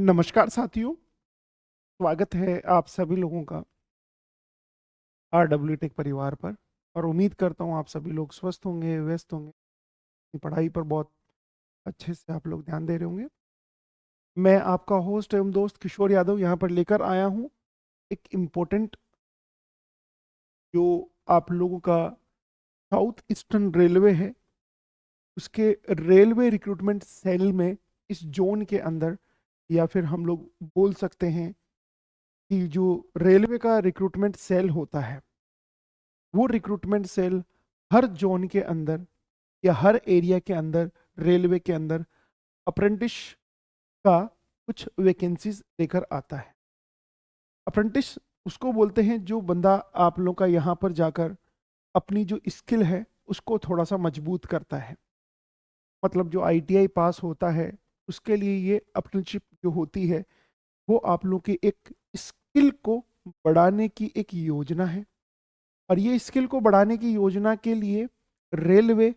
नमस्कार साथियों, स्वागत है आप सभी लोगों का RW टेक परिवार पर। और उम्मीद करता हूँ आप सभी लोग स्वस्थ होंगे, व्यस्त होंगे, अपनी पढ़ाई पर बहुत अच्छे से आप लोग ध्यान दे रहे होंगे। मैं आपका होस्ट एवं दोस्त किशोर यादव यहाँ पर लेकर आया हूँ एक इम्पोर्टेंट, जो आप लोगों का साउथ ईस्टर्न रेलवे है, उसके रेलवे रिक्रूटमेंट सेल में, इस जोन के अंदर, या फिर हम लोग बोल सकते हैं कि जो रेलवे का रिक्रूटमेंट सेल होता है, वो रिक्रूटमेंट सेल हर जोन के अंदर या हर एरिया के अंदर, रेलवे के अंदर अप्रेंटिस का कुछ वैकेंसीज लेकर आता है। अप्रेंटिस उसको बोलते हैं जो बंदा आप लोग का यहाँ पर जाकर अपनी जो स्किल है उसको थोड़ा सा मजबूत करता है। मतलब जो ITI पास होता है उसके लिए ये अप्रेंटिसशिप जो होती है वो आप लोग की एक स्किल को बढ़ाने की एक योजना है। और ये स्किल को बढ़ाने की योजना के लिए रेलवे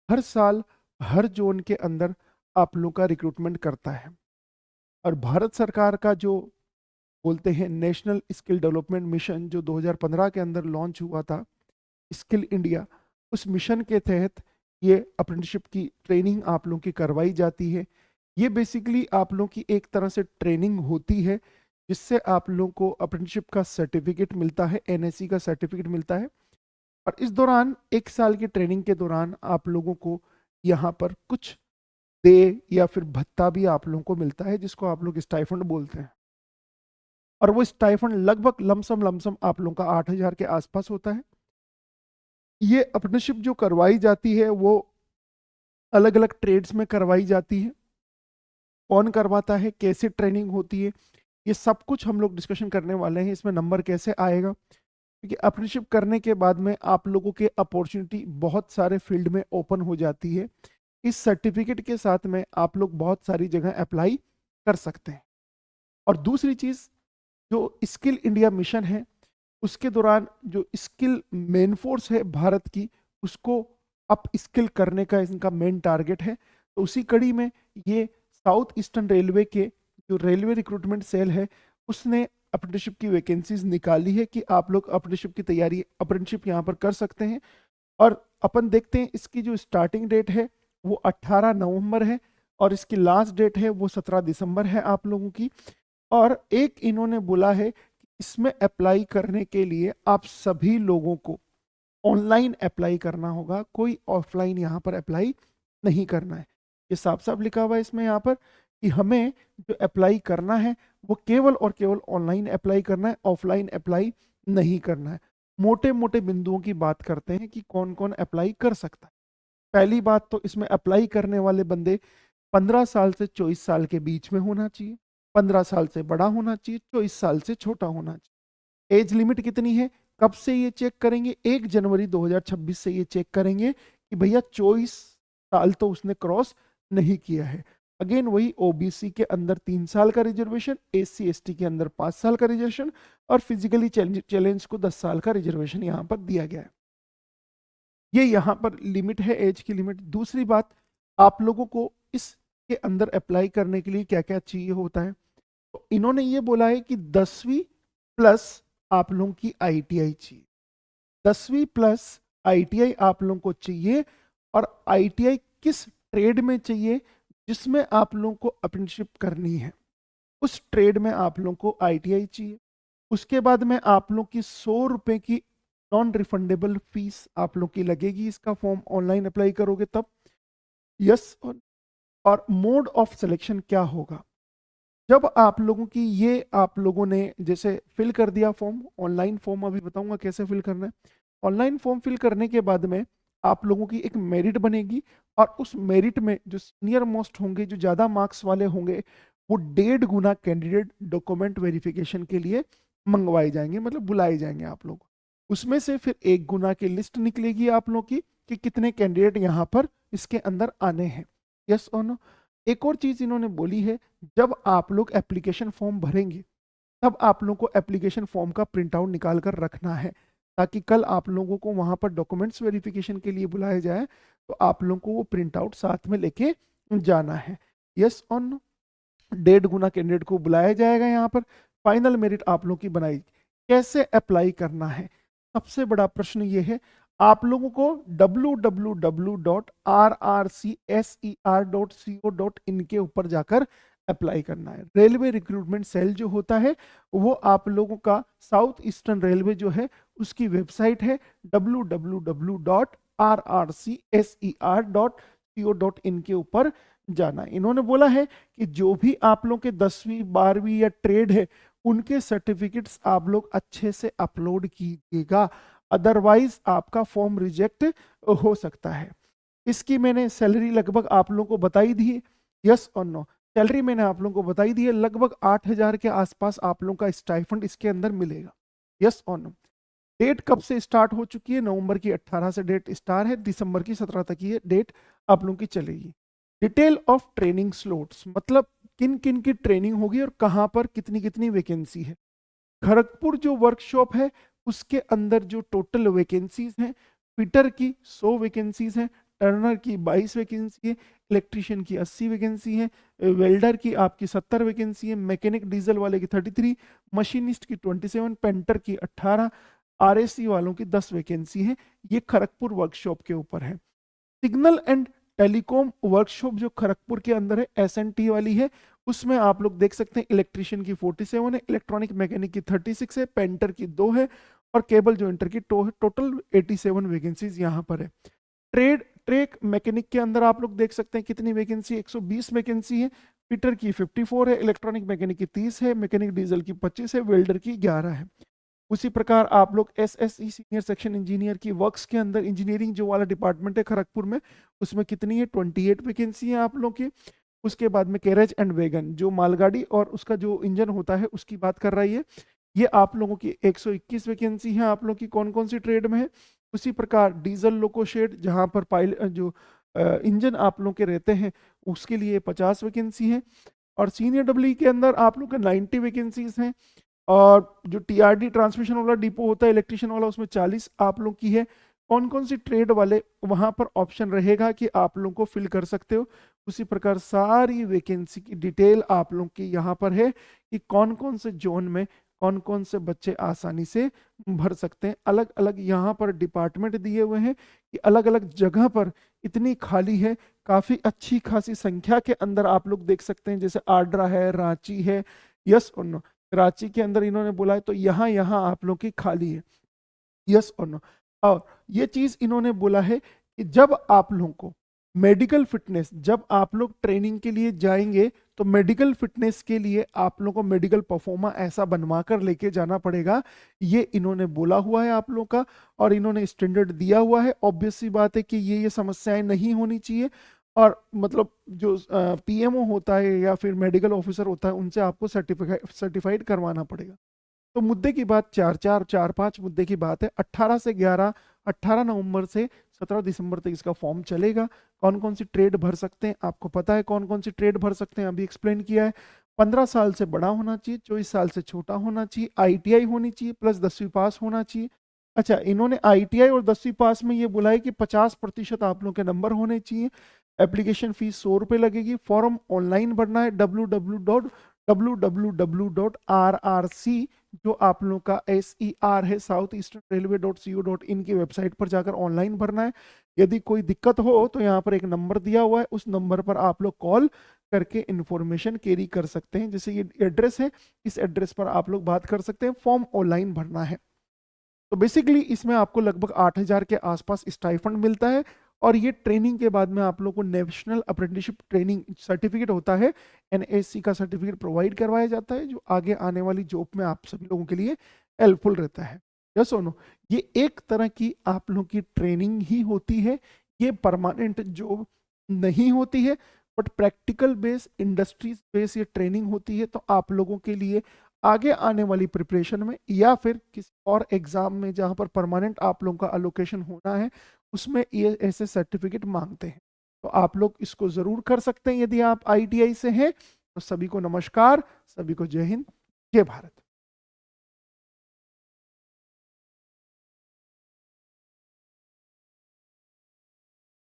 हर साल हर जोन के अंदर आप लोग का रिक्रूटमेंट करता है। और भारत सरकार का जो बोलते हैं नेशनल स्किल डेवलपमेंट मिशन, जो 2015 के अंदर लॉन्च हुआ था, स्किल इंडिया, उस मिशन के तहत ये अप्रेंटिसशिप की ट्रेनिंग आप लोगों की करवाई जाती है। ये बेसिकली आप लोगों की एक तरह से ट्रेनिंग होती है जिससे आप लोगों को अप्रेंटिसशिप का सर्टिफिकेट मिलता है, NSE का सर्टिफिकेट मिलता है। और इस दौरान, एक साल की ट्रेनिंग के दौरान, आप लोगों को यहाँ पर कुछ दे या फिर भत्ता भी आप लोगों को मिलता है, जिसको आप लोग स्टाइफंड बोलते हैं। और वो स्टाइफंड लगभग लमसम आप लोगों का 8,000 के आसपास होता है। ये अप्रेंटिसशिप जो करवाई जाती है वो अलग अलग ट्रेड्स में करवाई जाती है। कौन करवाता है, कैसे ट्रेनिंग होती है, ये सब कुछ हम लोग डिस्कशन करने वाले हैं। इसमें नंबर कैसे आएगा, क्योंकि अप्रेंटिसशिप करने के बाद में आप लोगों के अपॉर्चुनिटी बहुत सारे फील्ड में ओपन हो जाती है। इस सर्टिफिकेट के साथ में आप लोग बहुत सारी जगह अप्लाई कर सकते हैं। और दूसरी चीज़, जो स्किल इंडिया मिशन है, उसके दौरान जो स्किल मेन फोर्स है भारत की, उसको अप स्किल करने का इनका मेन टारगेट है। तो उसी कड़ी में ये साउथ ईस्टर्न रेलवे के जो रेलवे रिक्रूटमेंट सेल है, उसने अप्रेंटिसशिप की वैकेंसीज निकाली है कि आप लोग अप्रेंटिसशिप की तैयारी, अप्रेंटिसशिप यहाँ पर कर सकते हैं। और अपन देखते हैं इसकी जो स्टार्टिंग डेट है वो 18 नवंबर है और इसकी लास्ट डेट है वो 17 दिसंबर है आप लोगों की। और एक इन्होंने बोला है कि इसमें अप्लाई करने के लिए आप सभी लोगों को ऑनलाइन अप्लाई करना होगा, कोई ऑफलाइन यहाँ पर अप्लाई नहीं करना है। ये साफ साफ लिखा हुआ है इसमें यहाँ पर कि हमें जो अप्लाई करना है वो केवल और केवल ऑनलाइन अप्लाई करना है, ऑफलाइन अप्लाई नहीं करना है। मोटे मोटे बिंदुओं की बात करते हैं कि कौन कौन अप्लाई कर सकता है। पहली बात तो, इसमें अप्लाई करने वाले बंदे 15 साल से 24 साल के बीच में होना चाहिए, 15 साल से बड़ा होना चाहिए, 24 साल से छोटा होना चाहिए। एज लिमिट कितनी है, कब से ये चेक करेंगे? 1 जनवरी 2026 से ये चेक करेंगे कि भैया 24 साल तो उसने क्रॉस नहीं किया है। अगेन वही, OBC के अंदर 3 साल का रिजर्वेशन, SC ST के अंदर 5 साल का रिजर्वेशन, और फिजिकली चैलेंज को 10 साल का रिजर्वेशन यहाँ पर दिया गया है। ये यहाँ पर लिमिट है, एज की लिमिट। दूसरी बात, आप लोगों को इसके अंदर अप्लाई करने के लिए क्या क्या चाहिए होता है, तो इन्होंने ये बोला है कि 10वीं प्लस आप लोगों की ITI चाहिए। 10वीं प्लस ITI आप लोगों को चाहिए। और ITI किस ट्रेड में चाहिए? जिसमें आप लोगों को अप्रेंटिसशिप करनी है, उस ट्रेड में आप लोगों को ITI चाहिए। उसके बाद में आप लोग की 100 रुपए की नॉन रिफंडेबल फीस आप लोग की लगेगी, इसका फॉर्म ऑनलाइन अप्लाई करोगे तब। यस। और मोड ऑफ सिलेक्शन क्या होगा, जब आप लोगों की ये, आप लोगों ने जैसे फिल कर दिया फॉर्म, ऑनलाइन फॉर्म, अभी बताऊंगा कैसे फिल करना है। ऑनलाइन फॉर्म फिल करने के बाद में आप लोगों की एक मेरिट बनेगी, और उस मेरिट में जो सीनियर मोस्ट होंगे, जो ज़्यादा मार्क्स वाले होंगे, वो 1.5 गुना कैंडिडेट डॉक्यूमेंट वेरिफिकेशन के लिए मंगवाए जाएंगे, मतलब बुलाए जाएंगे आप लोग। उसमें से फिर 1 गुना की लिस्ट निकलेगी आप लोग की कि कितने कैंडिडेट यहाँ पर इसके अंदर आने हैं। यस और नो। एक और चीज़ इन्होंने बोली है, जब आप लोग एप्लीकेशन फॉर्म भरेंगे तब आप लोगों को एप्लीकेशन फॉर्म का प्रिंट आउट निकाल कर रखना है, ताकि कल आप लोगों को वहां पर डॉक्यूमेंट्स वेरिफिकेशन के लिए बुलाया जाए तो आप लोगों को वो प्रिंट आउट साथ में लेके जाना है। यस और नो। 1.5 गुना कैंडिडेट को बुलाया जाएगा। यहाँ पर फाइनल मेरिट आप लोगों की बनाई। कैसे अप्लाई करना है, सबसे बड़ा प्रश्न ये है। आप लोगों को www.rrcser.co.in के ऊपर जाकर अप्लाई करना है। रेलवे रिक्रूटमेंट सेल जो होता है वो आप लोगों का साउथ ईस्टर्न रेलवे जो है उसकी वेबसाइट है www.rrcser.co.in के ऊपर जाना। इन्होंने बोला है कि जो भी आप लोग के 10वीं 12वीं या ट्रेड है उनके सर्टिफिकेट्स आप लोग अच्छे से अपलोड कीजिएगा, अदरवाइज आपका फॉर्म रिजेक्ट हो सकता है। इसकी मैंने सैलरी लगभग आप लोगों को बताई दी है, यस और नो। सैलरी मैंने आप लोगों को बताई दी है, लगभग 8,000 के आसपास आप लोगों का स्टाइफंड इसके अंदर मिलेगा, यस और नो। डेट कब से स्टार्ट हो चुकी है? नवंबर की 18 से डेट स्टार्ट है, दिसंबर की 17 तक ये डेट आप लोगों की चलेगी। डिटेल ऑफ ट्रेनिंग स्लॉट्स, मतलब किन किन की ट्रेनिंग होगी और कहां पर कितनी कितनी वैकेंसी है। खड़गपुर जो वर्कशॉप है उसके अंदर जो टोटल वैकेंसीज हैं, फिटर की 100 वैकेंसीज हैं, टर्नर की 22 वैकेंसी है, इलेक्ट्रिशियन की 80 वैकेंसी है, वेल्डर की आपकी 70 वैकेंसी है, मैकेनिक डीजल वाले की 33, मशीनिस्ट की 27, पेंटर की 18, आरएससी वालों की 10 वैकेंसी है। ये खड़गपुर वर्कशॉप के ऊपर है। सिग्नल एंड टेलीकॉम वर्कशॉप जो खड़गपुर के अंदर है एसएनटी वाली है, उसमें आप लोग देख सकते हैं इलेक्ट्रिशियन की 47 है, इलेक्ट्रॉनिक मैकेनिक की 36 है, पेंटर की 2 है और केबल जॉइंटर की 2 है। टोटल 87 वैकेंसीज यहाँ पर है। ट्रेड ट्रेक मैकेनिक के अंदर आप लोग देख सकते हैं कितनी वैकेंसी, 120 वैकेंसी है। फिटर की 54 है, इलेक्ट्रॉनिक मैकेनिक की 30 है, मैकेनिक डीजल की 25 है, वेल्डर की 11 है। उसी प्रकार आप लोग एसएसई सीनियर सेक्शन इंजीनियर की वर्क्स के अंदर इंजीनियरिंग जो वाला डिपार्टमेंट है खड़गपुर में, उसमें कितनी है? 28 वैकेंसी है आप लोग की। उसके बाद में कैरेज एंड वैगन जो मालगाड़ी और उसका जो इंजन होता है उसकी बात कर रही है, ये आप लोगों की 121 वैकेंसी है आप लोग की। कौन कौन सी ट्रेड में है? उसी प्रकार डीजल लोको शेड जहाँ पर पायलट जो इंजन आप लोग के रहते हैं उसके लिए 50 वैकेंसी है। और सीनियर डब्ल्यू के अंदर आप लोग के 90 वैकेंसीज हैं। और जो टीआरडी ट्रांसमिशन वाला डिपो होता है इलेक्ट्रिशियन वाला, उसमें 40 आप लोग की है। कौन कौन सी ट्रेड वाले वहां पर ऑप्शन रहेगा कि आप लोग को फिल कर सकते हो। उसी प्रकार सारी वैकेंसी की डिटेल आप लोग की यहाँ पर है कि कौन कौन से जोन में कौन कौन से बच्चे आसानी से भर सकते हैं। अलग अलग यहाँ पर डिपार्टमेंट दिए हुए हैं कि अलग अलग जगह पर इतनी खाली है, काफी अच्छी खासी संख्या के अंदर आप लोग देख सकते हैं। जैसे आड्रा है, रांची है, यस और नो। कराची के अंदर इन्होंने बोला है तो यहाँ यहाँ आप लोग की खाली है, यस और नो। और ये चीज इन्होंने बोला है कि जब आप लोगों को मेडिकल फिटनेस, जब आप लोग ट्रेनिंग के लिए जाएंगे तो मेडिकल फिटनेस के लिए आप लोगों को मेडिकल परफॉर्मा ऐसा बनवा कर लेके जाना पड़ेगा। ये इन्होंने बोला हुआ है आप लोगों का और इन्होंने स्टैंडर्ड दिया हुआ है। ऑब्वियस सी बात है कि ये समस्याएं नहीं होनी चाहिए। और मतलब जो पीएमओ होता है या फिर मेडिकल ऑफिसर होता है उनसे आपको सर्टिफाइड करवाना पड़ेगा। तो मुद्दे की बात चार पांच मुद्दे की बात है। 18 नवंबर से 17 दिसंबर तक इसका फॉर्म चलेगा। कौन कौन सी ट्रेड भर सकते हैं आपको पता है, कौन कौन सी ट्रेड भर सकते हैं अभी एक्सप्लेन किया है। 15 साल से बड़ा होना चाहिए, 24 साल से छोटा होना चाहिए, आईटीआई होनी चाहिए प्लस 10वीं पास होना चाहिए। अच्छा, इन्होंने आईटीआई और 10वीं पास में ये बोला है कि 50% आप लोगों के नंबर होने चाहिए। एप्लीकेशन फीस 100 रुपये लगेगी। फॉर्म ऑनलाइन भरना है www.rrc जो आप लोग का SER है साउथ ईस्टर्न रेलवे .co.in की वेबसाइट पर जाकर ऑनलाइन भरना है। यदि कोई दिक्कत हो तो यहाँ पर एक नंबर दिया हुआ है, उस नंबर पर आप लोग कॉल करके इंफॉर्मेशन कैरी कर सकते हैं। जैसे ये एड्रेस है, इस एड्रेस पर आप लोग बात कर सकते हैं। फॉर्म ऑनलाइन भरना है। तो बेसिकली इसमें आपको लगभग 8,000 के आसपास स्टाइफंड मिलता है। और ये ट्रेनिंग के बाद में आप लोग को नेशनल अप्रेंटिसशिप ट्रेनिंग सर्टिफिकेट होता है, NAC का सर्टिफिकेट प्रोवाइड करवाया जाता है जो आगे आने वाली जॉब में आप सभी लोगों के लिए हेल्पफुल रहता है। यस और नो। ये एक तरह की आप लोगों की ट्रेनिंग ही होती है, ये परमानेंट जॉब नहीं होती है। But practical base, industries base ये ट्रेनिंग होती है। तो आप लोगों के लिए आगे आने वाली प्रिपरेशन में या फिर किसी और एग्जाम में जहां पर परमानेंट आप लोगों का अलोकेशन होना है उसमें ये ऐसे सर्टिफिकेट मांगते हैं। तो आप लोग इसको जरूर कर सकते हैं यदि आप ITI से हैं। तो सभी को नमस्कार, सभी को जय हिंद, जय भारत।